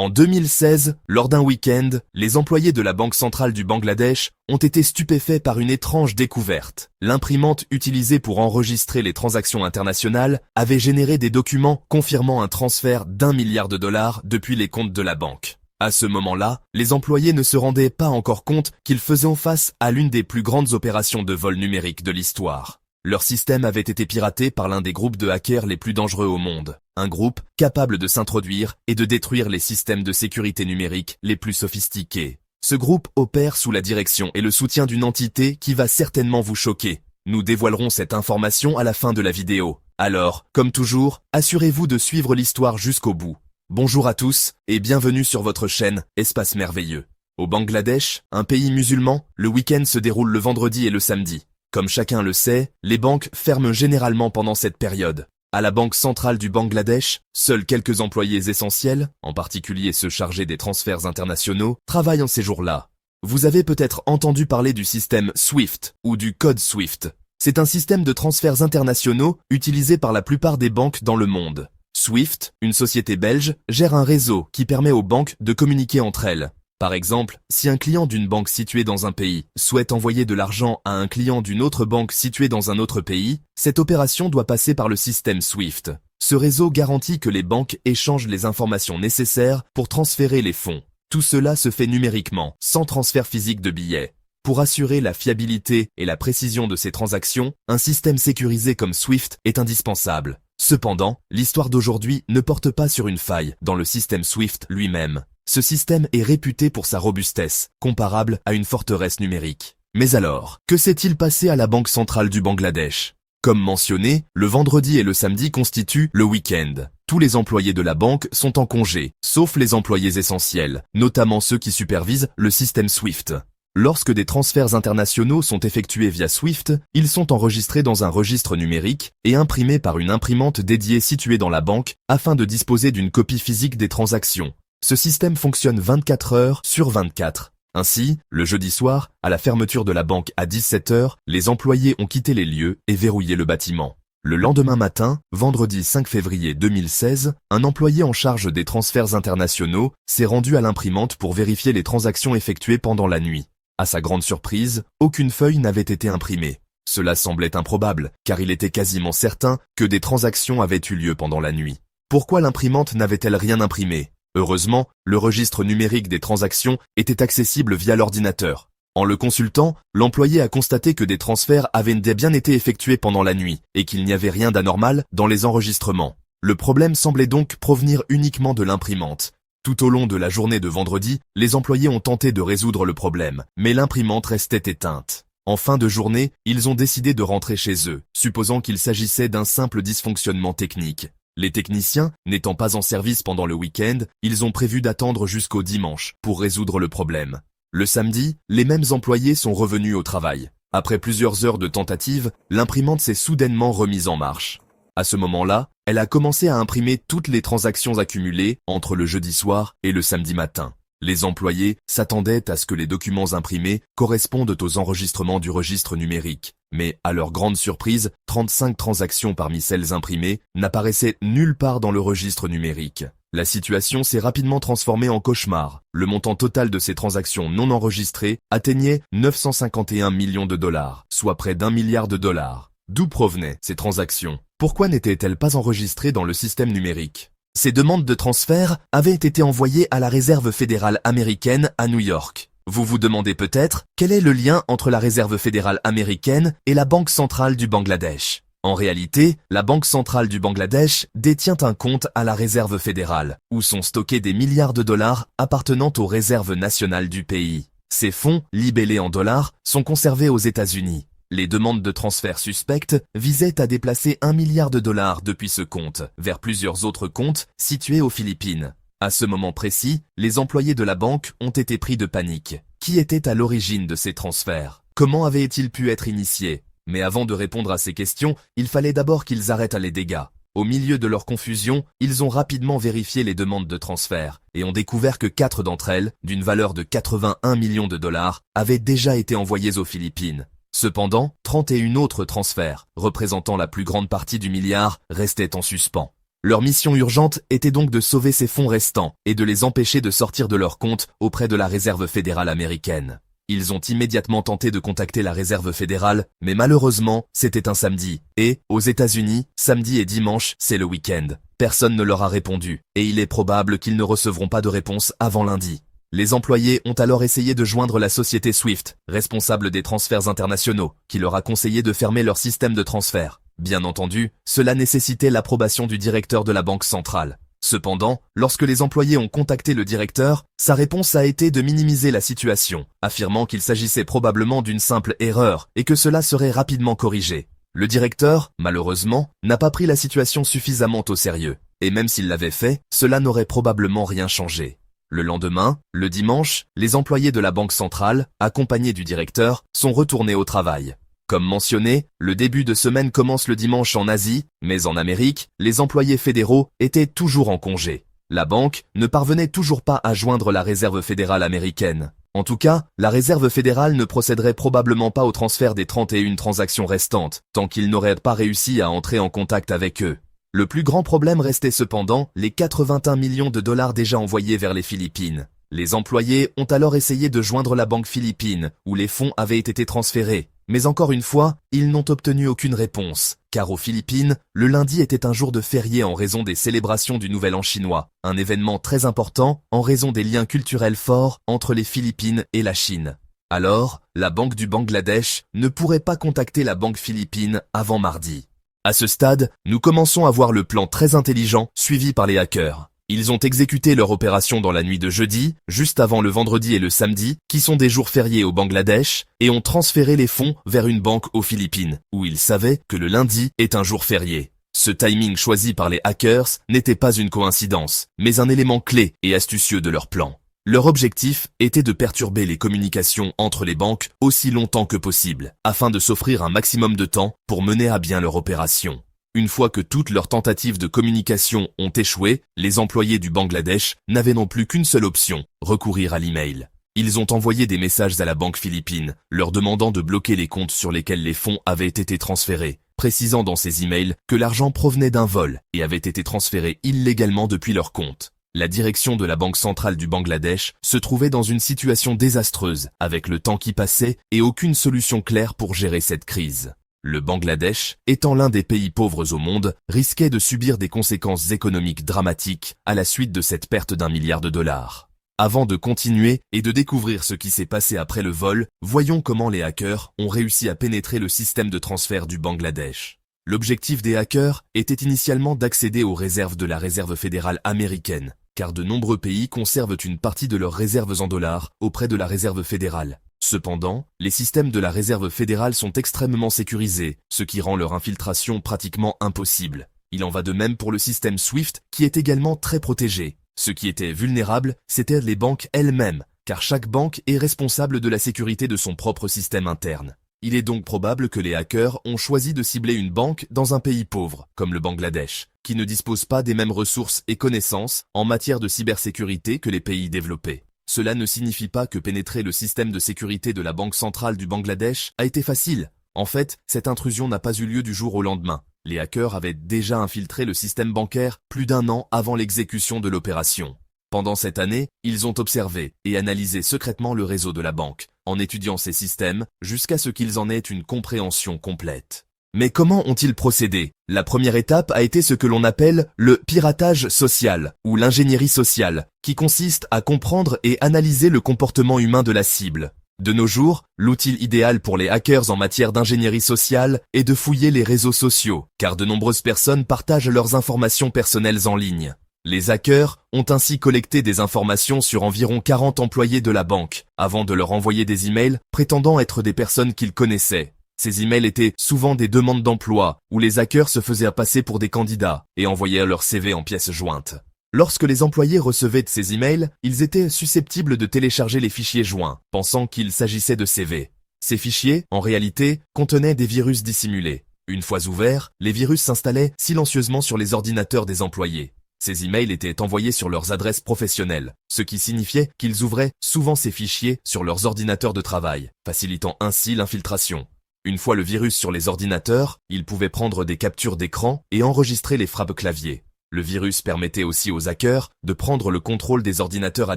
En 2016, lors d'un week-end, les employés de la Banque centrale du Bangladesh ont été stupéfaits par une étrange découverte. L'imprimante utilisée pour enregistrer les transactions internationales avait généré des documents confirmant un transfert d'1 milliard de dollars depuis les comptes de la banque. À ce moment-là, les employés ne se rendaient pas encore compte qu'ils faisaient face à l'une des plus grandes opérations de vol numérique de l'histoire. Leur système avait été piraté par l'un des groupes de hackers les plus dangereux au monde. Un groupe capable de s'introduire et de détruire les systèmes de sécurité numérique les plus sophistiqués. Ce groupe opère sous la direction et le soutien d'une entité qui va certainement vous choquer. Nous dévoilerons cette information à la fin de la vidéo. Alors, comme toujours, assurez-vous de suivre l'histoire jusqu'au bout. Bonjour à tous et bienvenue sur votre chaîne Espace Merveilleux. Au Bangladesh, un pays musulman, le week-end se déroule le vendredi et le samedi. Comme chacun le sait, les banques ferment généralement pendant cette période. À la Banque centrale du Bangladesh, seuls quelques employés essentiels, en particulier ceux chargés des transferts internationaux, travaillent en ces jours-là. Vous avez peut-être entendu parler du système SWIFT ou du code SWIFT. C'est un système de transferts internationaux utilisé par la plupart des banques dans le monde. SWIFT, une société belge, gère un réseau qui permet aux banques de communiquer entre elles. Par exemple, si un client d'une banque située dans un pays souhaite envoyer de l'argent à un client d'une autre banque située dans un autre pays, cette opération doit passer par le système SWIFT. Ce réseau garantit que les banques échangent les informations nécessaires pour transférer les fonds. Tout cela se fait numériquement, sans transfert physique de billets. Pour assurer la fiabilité et la précision de ces transactions, un système sécurisé comme SWIFT est indispensable. Cependant, l'histoire d'aujourd'hui ne porte pas sur une faille dans le système SWIFT lui-même. Ce système est réputé pour sa robustesse, comparable à une forteresse numérique. Mais alors, que s'est-il passé à la Banque centrale du Bangladesh? Comme mentionné, le vendredi et le samedi constituent le week-end. Tous les employés de la banque sont en congé, sauf les employés essentiels, notamment ceux qui supervisent le système SWIFT. Lorsque des transferts internationaux sont effectués via SWIFT, ils sont enregistrés dans un registre numérique et imprimés par une imprimante dédiée située dans la banque afin de disposer d'une copie physique des transactions. Ce système fonctionne 24 heures sur 24. Ainsi, le jeudi soir, à la fermeture de la banque à 17 heures, les employés ont quitté les lieux et verrouillé le bâtiment. Le lendemain matin, vendredi 5 février 2016, un employé en charge des transferts internationaux s'est rendu à l'imprimante pour vérifier les transactions effectuées pendant la nuit. À sa grande surprise, aucune feuille n'avait été imprimée. Cela semblait improbable, car il était quasiment certain que des transactions avaient eu lieu pendant la nuit. Pourquoi l'imprimante n'avait-elle rien imprimé ? Heureusement, le registre numérique des transactions était accessible via l'ordinateur. En le consultant, l'employé a constaté que des transferts avaient bien été effectués pendant la nuit et qu'il n'y avait rien d'anormal dans les enregistrements. Le problème semblait donc provenir uniquement de l'imprimante. Tout au long de la journée de vendredi, les employés ont tenté de résoudre le problème, mais l'imprimante restait éteinte. En fin de journée, ils ont décidé de rentrer chez eux, supposant qu'il s'agissait d'un simple dysfonctionnement technique. Les techniciens, n'étant pas en service pendant le week-end, ils ont prévu d'attendre jusqu'au dimanche pour résoudre le problème. Le samedi, les mêmes employés sont revenus au travail. Après plusieurs heures de tentatives, l'imprimante s'est soudainement remise en marche. À ce moment-là, elle a commencé à imprimer toutes les transactions accumulées entre le jeudi soir et le samedi matin. Les employés s'attendaient à ce que les documents imprimés correspondent aux enregistrements du registre numérique. Mais, à leur grande surprise, 35 transactions parmi celles imprimées n'apparaissaient nulle part dans le registre numérique. La situation s'est rapidement transformée en cauchemar. Le montant total de ces transactions non enregistrées atteignait 951 millions de dollars, soit près d'1 milliard de dollars. D'où provenaient ces transactions? Pourquoi n'étaient-elles pas enregistrées dans le système numérique? Ces demandes de transfert avaient été envoyées à la Réserve fédérale américaine à New York. Vous vous demandez peut-être quel est le lien entre la Réserve fédérale américaine et la Banque centrale du Bangladesh. En réalité, la Banque centrale du Bangladesh détient un compte à la Réserve fédérale, où sont stockés des milliards de dollars appartenant aux réserves nationales du pays. Ces fonds, libellés en dollars, sont conservés aux États-Unis. Les demandes de transfert suspectes visaient à déplacer 1 milliard de dollars depuis ce compte vers plusieurs autres comptes situés aux Philippines. À ce moment précis, les employés de la banque ont été pris de panique. Qui était à l'origine de ces transferts? Comment avaient-ils pu être initiés? Mais avant de répondre à ces questions, il fallait d'abord qu'ils arrêtent les dégâts. Au milieu de leur confusion, ils ont rapidement vérifié les demandes de transfert et ont découvert que 4 d'entre elles, d'une valeur de 81 millions de dollars, avaient déjà été envoyées aux Philippines. Cependant, 31 autres transferts, représentant la plus grande partie du milliard, restaient en suspens. Leur mission urgente était donc de sauver ces fonds restants et de les empêcher de sortir de leur compte auprès de la Réserve fédérale américaine. Ils ont immédiatement tenté de contacter la Réserve fédérale, mais malheureusement, c'était un samedi. Et, aux États-Unis, samedi et dimanche, c'est le week-end. Personne ne leur a répondu, et il est probable qu'ils ne recevront pas de réponse avant lundi. Les employés ont alors essayé de joindre la société Swift, responsable des transferts internationaux, qui leur a conseillé de fermer leur système de transfert. Bien entendu, cela nécessitait l'approbation du directeur de la Banque centrale. Cependant, lorsque les employés ont contacté le directeur, sa réponse a été de minimiser la situation, affirmant qu'il s'agissait probablement d'une simple erreur et que cela serait rapidement corrigé. Le directeur, malheureusement, n'a pas pris la situation suffisamment au sérieux, et même s'il l'avait fait, cela n'aurait probablement rien changé. Le lendemain, le dimanche, les employés de la Banque centrale, accompagnés du directeur, sont retournés au travail. Comme mentionné, le début de semaine commence le dimanche en Asie, mais en Amérique, les employés fédéraux étaient toujours en congé. La banque ne parvenait toujours pas à joindre la Réserve fédérale américaine. En tout cas, la Réserve fédérale ne procéderait probablement pas au transfert des 31 transactions restantes, tant qu'ils n'auraient pas réussi à entrer en contact avec eux. Le plus grand problème restait cependant les 81 millions de dollars déjà envoyés vers les Philippines. Les employés ont alors essayé de joindre la banque philippine, où les fonds avaient été transférés. Mais encore une fois, ils n'ont obtenu aucune réponse, car aux Philippines, le lundi était un jour de férié en raison des célébrations du Nouvel An chinois, un événement très important en raison des liens culturels forts entre les Philippines et la Chine. Alors, la Banque du Bangladesh ne pourrait pas contacter la banque philippine avant mardi. À ce stade, nous commençons à voir le plan très intelligent suivi par les hackers. Ils ont exécuté leur opération dans la nuit de jeudi, juste avant le vendredi et le samedi, qui sont des jours fériés au Bangladesh, et ont transféré les fonds vers une banque aux Philippines, où ils savaient que le lundi est un jour férié. Ce timing choisi par les hackers n'était pas une coïncidence, mais un élément clé et astucieux de leur plan. Leur objectif était de perturber les communications entre les banques aussi longtemps que possible, afin de s'offrir un maximum de temps pour mener à bien leur opération. Une fois que toutes leurs tentatives de communication ont échoué, les employés du Bangladesh n'avaient non plus qu'une seule option, recourir à l'email. Ils ont envoyé des messages à la banque philippine, leur demandant de bloquer les comptes sur lesquels les fonds avaient été transférés, précisant dans ces emails que l'argent provenait d'un vol et avait été transféré illégalement depuis leur compte. La direction de la Banque centrale du Bangladesh se trouvait dans une situation désastreuse, avec le temps qui passait et aucune solution claire pour gérer cette crise. Le Bangladesh, étant l'un des pays pauvres au monde, risquait de subir des conséquences économiques dramatiques à la suite de cette perte d'1 milliard de dollars. Avant de continuer et de découvrir ce qui s'est passé après le vol, voyons comment les hackers ont réussi à pénétrer le système de transfert du Bangladesh. L'objectif des hackers était initialement d'accéder aux réserves de la Réserve fédérale américaine, car de nombreux pays conservent une partie de leurs réserves en dollars auprès de la Réserve fédérale. Cependant, les systèmes de la Réserve fédérale sont extrêmement sécurisés, ce qui rend leur infiltration pratiquement impossible. Il en va de même pour le système SWIFT, qui est également très protégé. Ce qui était vulnérable, c'étaient les banques elles-mêmes, car chaque banque est responsable de la sécurité de son propre système interne. Il est donc probable que les hackers ont choisi de cibler une banque dans un pays pauvre, comme le Bangladesh, qui ne dispose pas des mêmes ressources et connaissances en matière de cybersécurité que les pays développés. Cela ne signifie pas que pénétrer le système de sécurité de la Banque centrale du Bangladesh a été facile. En fait, cette intrusion n'a pas eu lieu du jour au lendemain. Les hackers avaient déjà infiltré le système bancaire plus d'1 an avant l'exécution de l'opération. Pendant cette année, ils ont observé et analysé secrètement le réseau de la banque, en étudiant ces systèmes jusqu'à ce qu'ils en aient une compréhension complète. Mais comment ont-ils procédé? La première étape a été ce que l'on appelle le piratage social, ou l'ingénierie sociale, qui consiste à comprendre et analyser le comportement humain de la cible. De nos jours, l'outil idéal pour les hackers en matière d'ingénierie sociale est de fouiller les réseaux sociaux, car de nombreuses personnes partagent leurs informations personnelles en ligne. Les hackers ont ainsi collecté des informations sur environ 40 employés de la banque, avant de leur envoyer des emails prétendant être des personnes qu'ils connaissaient. Ces emails étaient souvent des demandes d'emploi, où les hackers se faisaient passer pour des candidats et envoyaient leur CV en pièces jointes. Lorsque les employés recevaient de ces emails, ils étaient susceptibles de télécharger les fichiers joints, pensant qu'il s'agissait de CV. Ces fichiers, en réalité, contenaient des virus dissimulés. Une fois ouverts, les virus s'installaient silencieusement sur les ordinateurs des employés. Ces emails étaient envoyés sur leurs adresses professionnelles, ce qui signifiait qu'ils ouvraient souvent ces fichiers sur leurs ordinateurs de travail, facilitant ainsi l'infiltration. Une fois le virus sur les ordinateurs, ils pouvaient prendre des captures d'écran et enregistrer les frappes clavier. Le virus permettait aussi aux hackers de prendre le contrôle des ordinateurs à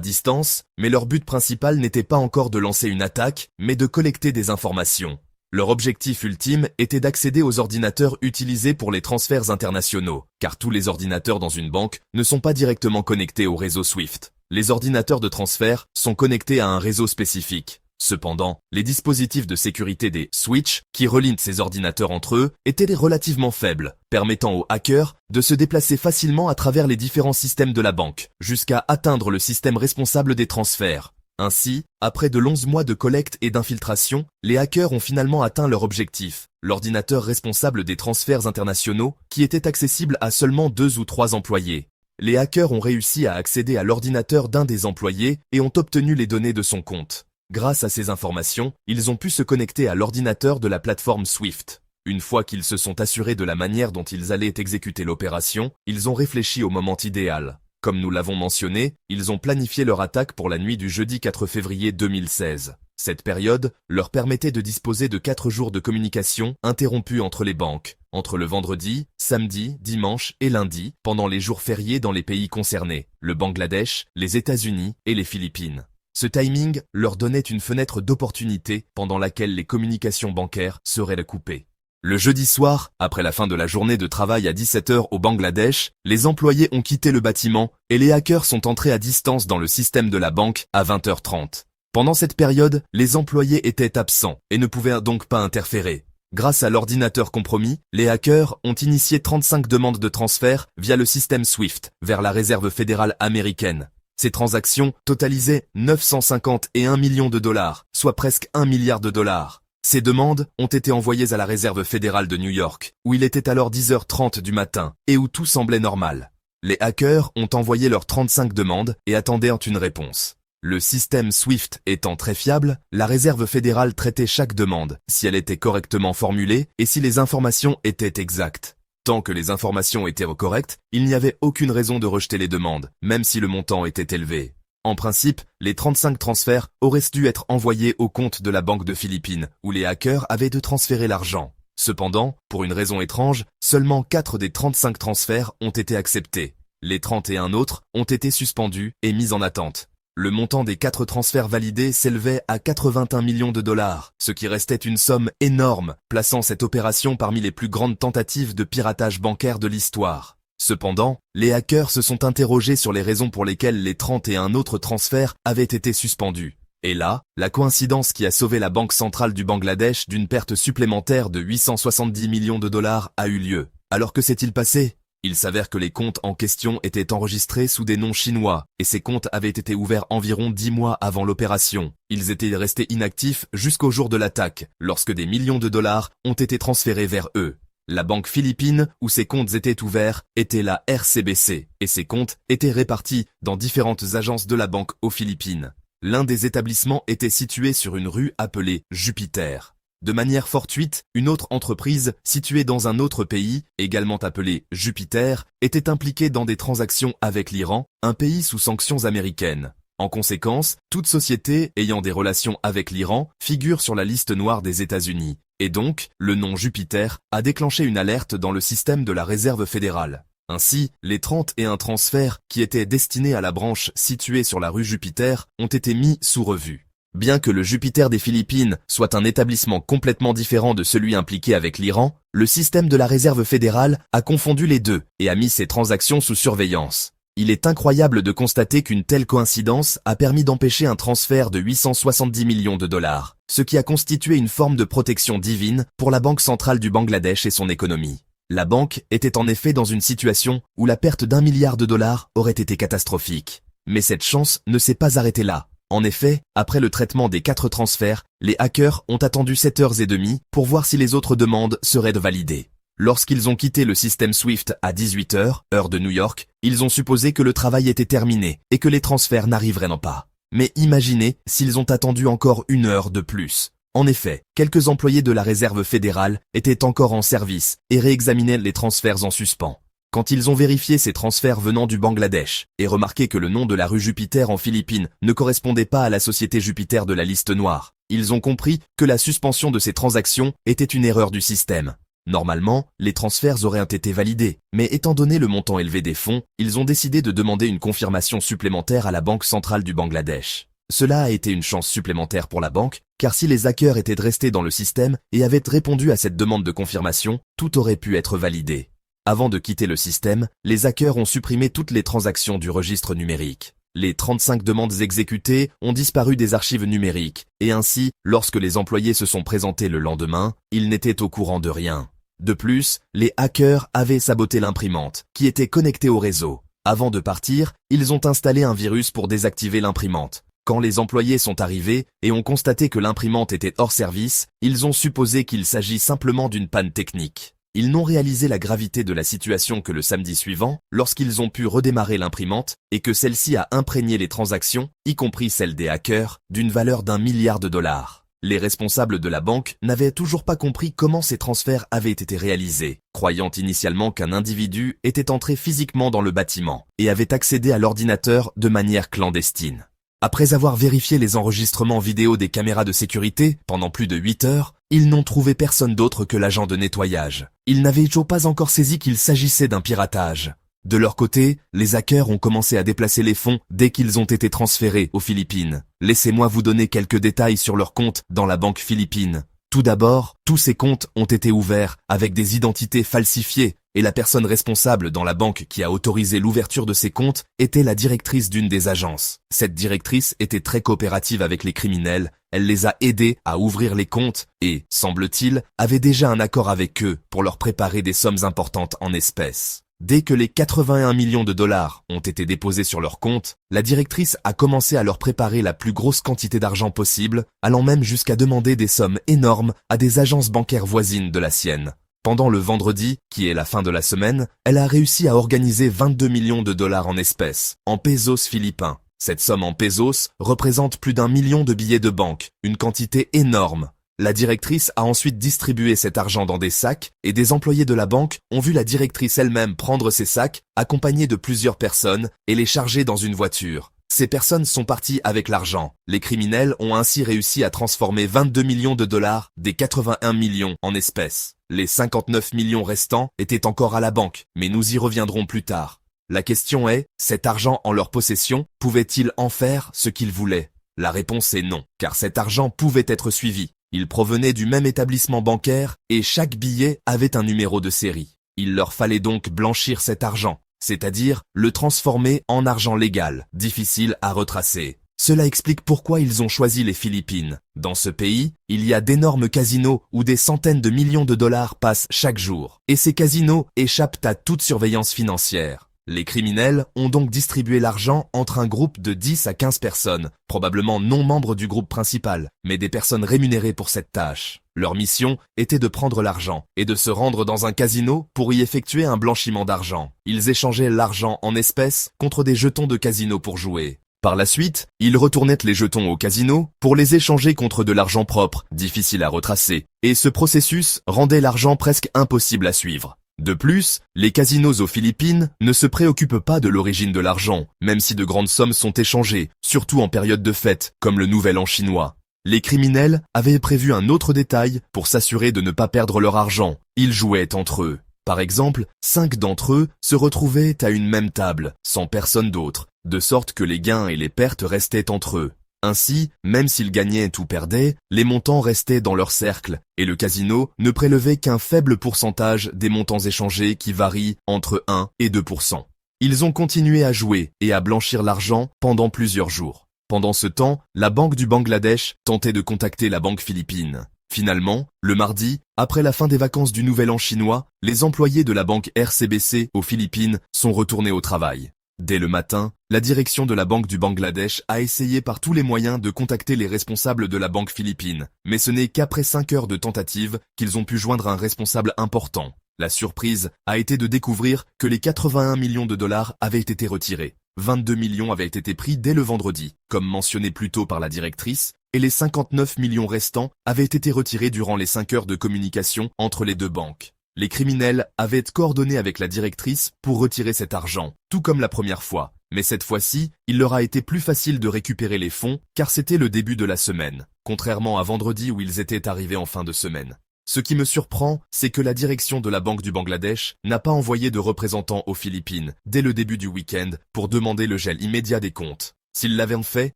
distance, mais leur but principal n'était pas encore de lancer une attaque, mais de collecter des informations. Leur objectif ultime était d'accéder aux ordinateurs utilisés pour les transferts internationaux, car tous les ordinateurs dans une banque ne sont pas directement connectés au réseau SWIFT. Les ordinateurs de transfert sont connectés à un réseau spécifique. Cependant, les dispositifs de sécurité des switches qui relient ces ordinateurs entre eux étaient relativement faibles, permettant aux hackers de se déplacer facilement à travers les différents systèmes de la banque, jusqu'à atteindre le système responsable des transferts. Ainsi, après de longs mois de collecte et d'infiltration, les hackers ont finalement atteint leur objectif, l'ordinateur responsable des transferts internationaux qui était accessible à seulement 2 ou 3 employés. Les hackers ont réussi à accéder à l'ordinateur d'un des employés et ont obtenu les données de son compte. Grâce à ces informations, ils ont pu se connecter à l'ordinateur de la plateforme SWIFT. Une fois qu'ils se sont assurés de la manière dont ils allaient exécuter l'opération, ils ont réfléchi au moment idéal. Comme nous l'avons mentionné, ils ont planifié leur attaque pour la nuit du jeudi 4 février 2016. Cette période leur permettait de disposer de 4 jours de communication interrompus entre les banques, entre le vendredi, samedi, dimanche et lundi, pendant les jours fériés dans les pays concernés, le Bangladesh, les États-Unis et les Philippines. Ce timing leur donnait une fenêtre d'opportunité pendant laquelle les communications bancaires seraient coupées. Le jeudi soir, après la fin de la journée de travail à 17h au Bangladesh, les employés ont quitté le bâtiment et les hackers sont entrés à distance dans le système de la banque à 20h30. Pendant cette période, les employés étaient absents et ne pouvaient donc pas interférer. Grâce à l'ordinateur compromis, les hackers ont initié 35 demandes de transfert via le système SWIFT vers la Réserve fédérale américaine. Ces transactions totalisaient 951 millions de dollars, soit presque 1 milliard de dollars. Ces demandes ont été envoyées à la Réserve fédérale de New York, où il était alors 10h30 du matin, et où tout semblait normal. Les hackers ont envoyé leurs 35 demandes et attendaient une réponse. Le système SWIFT étant très fiable, la Réserve fédérale traitait chaque demande, si elle était correctement formulée et si les informations étaient exactes. Tant que les informations étaient correctes, il n'y avait aucune raison de rejeter les demandes, même si le montant était élevé. En principe, les 35 transferts auraient dû être envoyés au compte de la Banque de Philippines, où les hackers avaient de transférer l'argent. Cependant, pour une raison étrange, seulement 4 des 35 transferts ont été acceptés. Les 31 autres ont été suspendus et mis en attente. Le montant des 4 transferts validés s'élevait à 81 millions de dollars, ce qui restait une somme énorme, plaçant cette opération parmi les plus grandes tentatives de piratage bancaire de l'histoire. Cependant, les hackers se sont interrogés sur les raisons pour lesquelles les 31 autres transferts avaient été suspendus. Et là, la coïncidence qui a sauvé la Banque centrale du Bangladesh d'une perte supplémentaire de 870 millions de dollars a eu lieu. Alors que s'est-il passé ? Il s'avère que les comptes en question étaient enregistrés sous des noms chinois, et ces comptes avaient été ouverts environ 10 mois avant l'opération. Ils étaient restés inactifs jusqu'au jour de l'attaque, lorsque des millions de dollars ont été transférés vers eux. La banque philippine, où ces comptes étaient ouverts, était la RCBC, et ces comptes étaient répartis dans différentes agences de la banque aux Philippines. L'un des établissements était situé sur une rue appelée Jupiter. De manière fortuite, une autre entreprise, située dans un autre pays, également appelée Jupiter, était impliquée dans des transactions avec l'Iran, un pays sous sanctions américaines. En conséquence, toute société ayant des relations avec l'Iran figure sur la liste noire des États-Unis. Et donc, le nom Jupiter a déclenché une alerte dans le système de la Réserve fédérale. Ainsi, les 31 transferts qui étaient destinés à la branche située sur la rue Jupiter ont été mis sous revue. Bien que le Jupiter des Philippines soit un établissement complètement différent de celui impliqué avec l'Iran, le système de la Réserve fédérale a confondu les deux et a mis ces transactions sous surveillance. Il est incroyable de constater qu'une telle coïncidence a permis d'empêcher un transfert de 870 millions de dollars, ce qui a constitué une forme de protection divine pour la Banque centrale du Bangladesh et son économie. La banque était en effet dans une situation où la perte d'1 milliard de dollars aurait été catastrophique. Mais cette chance ne s'est pas arrêtée là. En effet, après le traitement des 4 transferts, les hackers ont attendu 7h30 pour voir si les autres demandes seraient validées. Lorsqu'ils ont quitté le système SWIFT à 18h, heure de New York, ils ont supposé que le travail était terminé et que les transferts n'arriveraient pas. Mais imaginez s'ils ont attendu encore 1 heure de plus. En effet, quelques employés de la Réserve fédérale étaient encore en service et réexaminaient les transferts en suspens. Quand ils ont vérifié ces transferts venant du Bangladesh et remarqué que le nom de la rue Jupiter en Philippines ne correspondait pas à la société Jupiter de la liste noire, ils ont compris que la suspension de ces transactions était une erreur du système. Normalement, les transferts auraient été validés, mais étant donné le montant élevé des fonds, ils ont décidé de demander une confirmation supplémentaire à la Banque centrale du Bangladesh. Cela a été une chance supplémentaire pour la banque, car si les hackers étaient restés dans le système et avaient répondu à cette demande de confirmation, tout aurait pu être validé. Avant de quitter le système, les hackers ont supprimé toutes les transactions du registre numérique. Les 35 demandes exécutées ont disparu des archives numériques, et ainsi, lorsque les employés se sont présentés le lendemain, ils n'étaient au courant de rien. De plus, les hackers avaient saboté l'imprimante, qui était connectée au réseau. Avant de partir, ils ont installé un virus pour désactiver l'imprimante. Quand les employés sont arrivés et ont constaté que l'imprimante était hors service, ils ont supposé qu'il s'agit simplement d'une panne technique. Ils n'ont réalisé la gravité de la situation que le samedi suivant, lorsqu'ils ont pu redémarrer l'imprimante et que celle-ci a imprégné les transactions, y compris celles des hackers, d'une valeur d'1 milliard de dollars. Les responsables de la banque n'avaient toujours pas compris comment ces transferts avaient été réalisés, croyant initialement qu'un individu était entré physiquement dans le bâtiment et avait accédé à l'ordinateur de manière clandestine. Après avoir vérifié les enregistrements vidéo des caméras de sécurité pendant plus de 8 heures, ils n'ont trouvé personne d'autre que l'agent de nettoyage. Ils n'avaient toujours pas encore saisi qu'il s'agissait d'un piratage. De leur côté, les hackers ont commencé à déplacer les fonds dès qu'ils ont été transférés aux Philippines. Laissez-moi vous donner quelques détails sur leurs comptes dans la banque philippine. Tout d'abord, tous ces comptes ont été ouverts avec des identités falsifiées et la personne responsable dans la banque qui a autorisé l'ouverture de ces comptes était la directrice d'une des agences. Cette directrice était très coopérative avec les criminels, elle les a aidés à ouvrir les comptes et, semble-t-il, avait déjà un accord avec eux pour leur préparer des sommes importantes en espèces. Dès que les 81 millions de dollars ont été déposés sur leur compte, la directrice a commencé à leur préparer la plus grosse quantité d'argent possible, allant même jusqu'à demander des sommes énormes à des agences bancaires voisines de la sienne. Pendant le vendredi, qui est la fin de la semaine, elle a réussi à organiser 22 millions de dollars en espèces, en pesos philippins. Cette somme en pesos représente plus d'1 million de billets de banque, une quantité énorme. La directrice a ensuite distribué cet argent dans des sacs et des employés de la banque ont vu la directrice elle-même prendre ces sacs, accompagnée de plusieurs personnes, et les charger dans une voiture. Ces personnes sont parties avec l'argent. Les criminels ont ainsi réussi à transformer 22 millions de dollars des 81 millions en espèces. Les 59 millions restants étaient encore à la banque, mais nous y reviendrons plus tard. La question est, cet argent en leur possession, pouvait-il en faire ce qu'ils voulaient? La réponse est non, car cet argent pouvait être suivi. Il provenait du même établissement bancaire et chaque billet avait un numéro de série. Il leur fallait donc blanchir cet argent, c'est-à-dire le transformer en argent légal, difficile à retracer. Cela explique pourquoi ils ont choisi les Philippines. Dans ce pays, il y a d'énormes casinos où des centaines de millions de dollars passent chaque jour. Et ces casinos échappent à toute surveillance financière. Les criminels ont donc distribué l'argent entre un groupe de 10 à 15 personnes, probablement non membres du groupe principal, mais des personnes rémunérées pour cette tâche. Leur mission était de prendre l'argent et de se rendre dans un casino pour y effectuer un blanchiment d'argent. Ils échangeaient l'argent en espèces contre des jetons de casino pour jouer. Par la suite, ils retournaient les jetons au casino pour les échanger contre de l'argent propre, difficile à retracer, et ce processus rendait l'argent presque impossible à suivre. De plus, les casinos aux Philippines ne se préoccupent pas de l'origine de l'argent, même si de grandes sommes sont échangées, surtout en période de fête, comme le Nouvel An chinois. Les criminels avaient prévu un autre détail pour s'assurer de ne pas perdre leur argent. Ils jouaient entre eux. Par exemple, 5 d'entre eux se retrouvaient à une même table, sans personne d'autre, de sorte que les gains et les pertes restaient entre eux. Ainsi, même s'ils gagnaient ou perdaient, les montants restaient dans leur cercle, et le casino ne prélevait qu'un faible pourcentage des montants échangés qui varient entre 1 et 2%. Ils ont continué à jouer et à blanchir l'argent pendant plusieurs jours. Pendant ce temps, la Banque du Bangladesh tentait de contacter la banque philippine. Finalement, le mardi, après la fin des vacances du Nouvel An chinois, les employés de la banque RCBC aux Philippines sont retournés au travail. Dès le matin, la direction de la Banque du Bangladesh a essayé par tous les moyens de contacter les responsables de la banque philippine, mais ce n'est qu'après 5 heures de tentative qu'ils ont pu joindre un responsable important. La surprise a été de découvrir que les 81 millions de dollars avaient été retirés. 22 millions avaient été pris dès le vendredi, comme mentionné plus tôt par la directrice, et les 59 millions restants avaient été retirés durant les 5 heures de communication entre les deux banques. Les criminels avaient coordonné avec la directrice pour retirer cet argent, tout comme la première fois. Mais cette fois-ci, il leur a été plus facile de récupérer les fonds car c'était le début de la semaine, contrairement à vendredi où ils étaient arrivés en fin de semaine. Ce qui me surprend, c'est que la direction de la Banque du Bangladesh n'a pas envoyé de représentants aux Philippines dès le début du week-end pour demander le gel immédiat des comptes. S'ils l'avaient fait,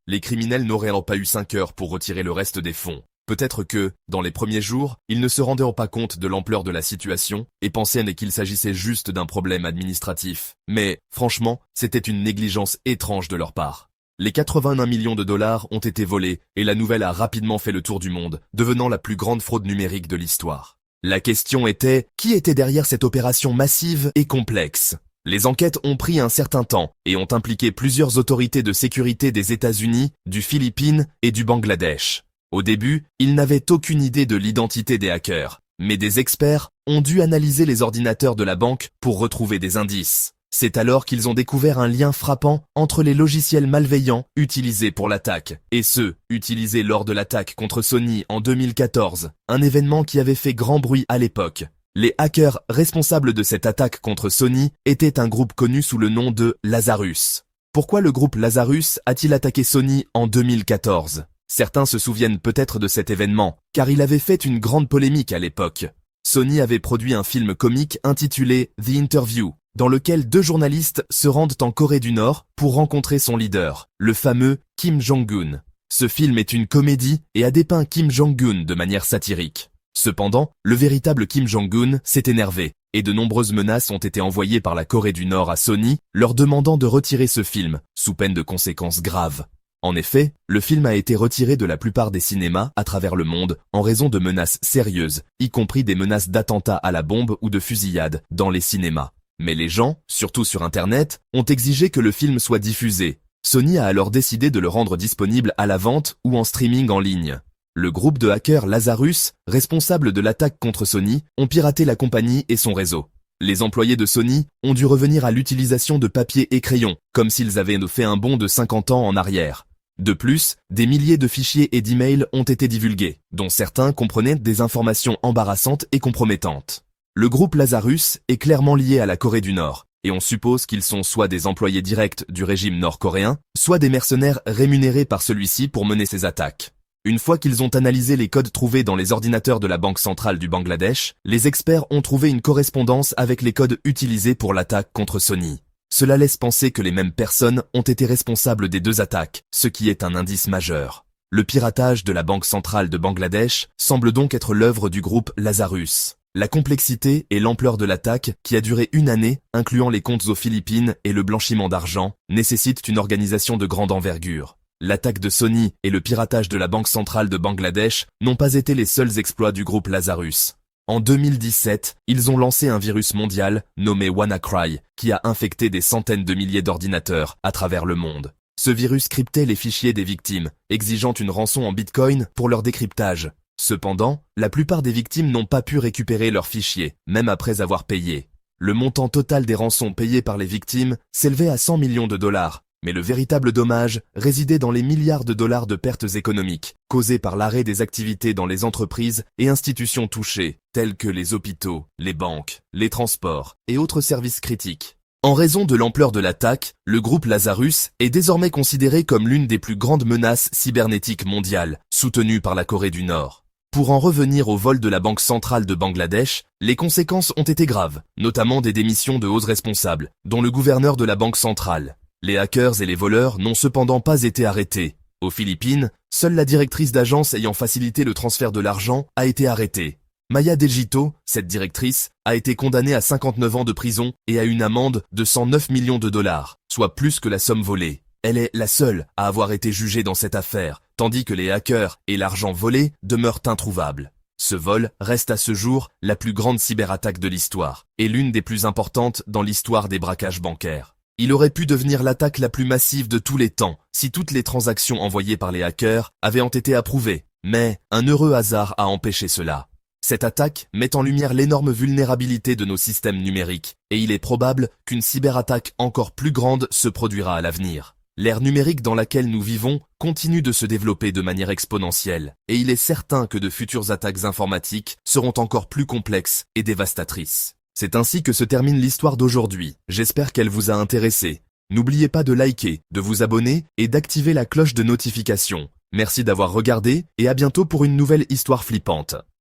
les criminels n'auraient alors pas eu 5 heures pour retirer le reste des fonds. Peut-être que, dans les premiers jours, ils ne se rendaient pas compte de l'ampleur de la situation et pensaient qu'il s'agissait juste d'un problème administratif. Mais, franchement, c'était une négligence étrange de leur part. Les 81 millions de dollars ont été volés et la nouvelle a rapidement fait le tour du monde, devenant la plus grande fraude numérique de l'histoire. La question était, qui était derrière cette opération massive et complexe ? Les enquêtes ont pris un certain temps et ont impliqué plusieurs autorités de sécurité des États-Unis, du Philippines et du Bangladesh. Au début, ils n'avaient aucune idée de l'identité des hackers, mais des experts ont dû analyser les ordinateurs de la banque pour retrouver des indices. C'est alors qu'ils ont découvert un lien frappant entre les logiciels malveillants utilisés pour l'attaque et ceux utilisés lors de l'attaque contre Sony en 2014, un événement qui avait fait grand bruit à l'époque. Les hackers responsables de cette attaque contre Sony étaient un groupe connu sous le nom de Lazarus. Pourquoi le groupe Lazarus a-t-il attaqué Sony en 2014 ? Certains se souviennent peut-être de cet événement, car il avait fait une grande polémique à l'époque. Sony avait produit un film comique intitulé The Interview, dans lequel 2 journalistes se rendent en Corée du Nord pour rencontrer son leader, le fameux Kim Jong-un. Ce film est une comédie et a dépeint Kim Jong-un de manière satirique. Cependant, le véritable Kim Jong-un s'est énervé, et de nombreuses menaces ont été envoyées par la Corée du Nord à Sony, leur demandant de retirer ce film, sous peine de conséquences graves. En effet, le film a été retiré de la plupart des cinémas à travers le monde en raison de menaces sérieuses, y compris des menaces d'attentats à la bombe ou de fusillade dans les cinémas. Mais les gens, surtout sur Internet, ont exigé que le film soit diffusé. Sony a alors décidé de le rendre disponible à la vente ou en streaming en ligne. Le groupe de hackers Lazarus, responsable de l'attaque contre Sony, ont piraté la compagnie et son réseau. Les employés de Sony ont dû revenir à l'utilisation de papier et crayon, comme s'ils avaient fait un bond de 50 ans en arrière. De plus, des milliers de fichiers et d'emails ont été divulgués, dont certains comprenaient des informations embarrassantes et compromettantes. Le groupe Lazarus est clairement lié à la Corée du Nord, et on suppose qu'ils sont soit des employés directs du régime nord-coréen, soit des mercenaires rémunérés par celui-ci pour mener ces attaques. Une fois qu'ils ont analysé les codes trouvés dans les ordinateurs de la Banque centrale du Bangladesh, les experts ont trouvé une correspondance avec les codes utilisés pour l'attaque contre Sony. Cela laisse penser que les mêmes personnes ont été responsables des 2 attaques, ce qui est un indice majeur. Le piratage de la Banque centrale de Bangladesh semble donc être l'œuvre du groupe Lazarus. La complexité et l'ampleur de l'attaque, qui a duré 1 année, incluant les comptes aux Philippines et le blanchiment d'argent, nécessitent une organisation de grande envergure. L'attaque de Sony et le piratage de la Banque centrale de Bangladesh n'ont pas été les seuls exploits du groupe Lazarus. En 2017, ils ont lancé un virus mondial nommé WannaCry, qui a infecté des centaines de milliers d'ordinateurs à travers le monde. Ce virus cryptait les fichiers des victimes, exigeant une rançon en Bitcoin pour leur décryptage. Cependant, la plupart des victimes n'ont pas pu récupérer leurs fichiers, même après avoir payé. Le montant total des rançons payées par les victimes s'élevait à 100 millions de dollars. Mais le véritable dommage résidait dans les milliards de dollars de pertes économiques, causées par l'arrêt des activités dans les entreprises et institutions touchées, telles que les hôpitaux, les banques, les transports et autres services critiques. En raison de l'ampleur de l'attaque, le groupe Lazarus est désormais considéré comme l'une des plus grandes menaces cybernétiques mondiales, soutenue par la Corée du Nord. Pour en revenir au vol de la Banque centrale de Bangladesh, les conséquences ont été graves, notamment des démissions de hauts responsables, dont le gouverneur de la Banque centrale. Les hackers et les voleurs n'ont cependant pas été arrêtés. Aux Philippines, seule la directrice d'agence ayant facilité le transfert de l'argent a été arrêtée. Maya Degito, cette directrice, a été condamnée à 59 ans de prison et à une amende de 109 millions de dollars, soit plus que la somme volée. Elle est la seule à avoir été jugée dans cette affaire, tandis que les hackers et l'argent volé demeurent introuvables. Ce vol reste à ce jour la plus grande cyberattaque de l'histoire, et l'une des plus importantes dans l'histoire des braquages bancaires. Il aurait pu devenir l'attaque la plus massive de tous les temps si toutes les transactions envoyées par les hackers avaient été approuvées, mais un heureux hasard a empêché cela. Cette attaque met en lumière l'énorme vulnérabilité de nos systèmes numériques, et il est probable qu'une cyberattaque encore plus grande se produira à l'avenir. L'ère numérique dans laquelle nous vivons continue de se développer de manière exponentielle, et il est certain que de futures attaques informatiques seront encore plus complexes et dévastatrices. C'est ainsi que se termine l'histoire d'aujourd'hui. J'espère qu'elle vous a intéressé. N'oubliez pas de liker, de vous abonner et d'activer la cloche de notification. Merci d'avoir regardé et à bientôt pour une nouvelle histoire flippante.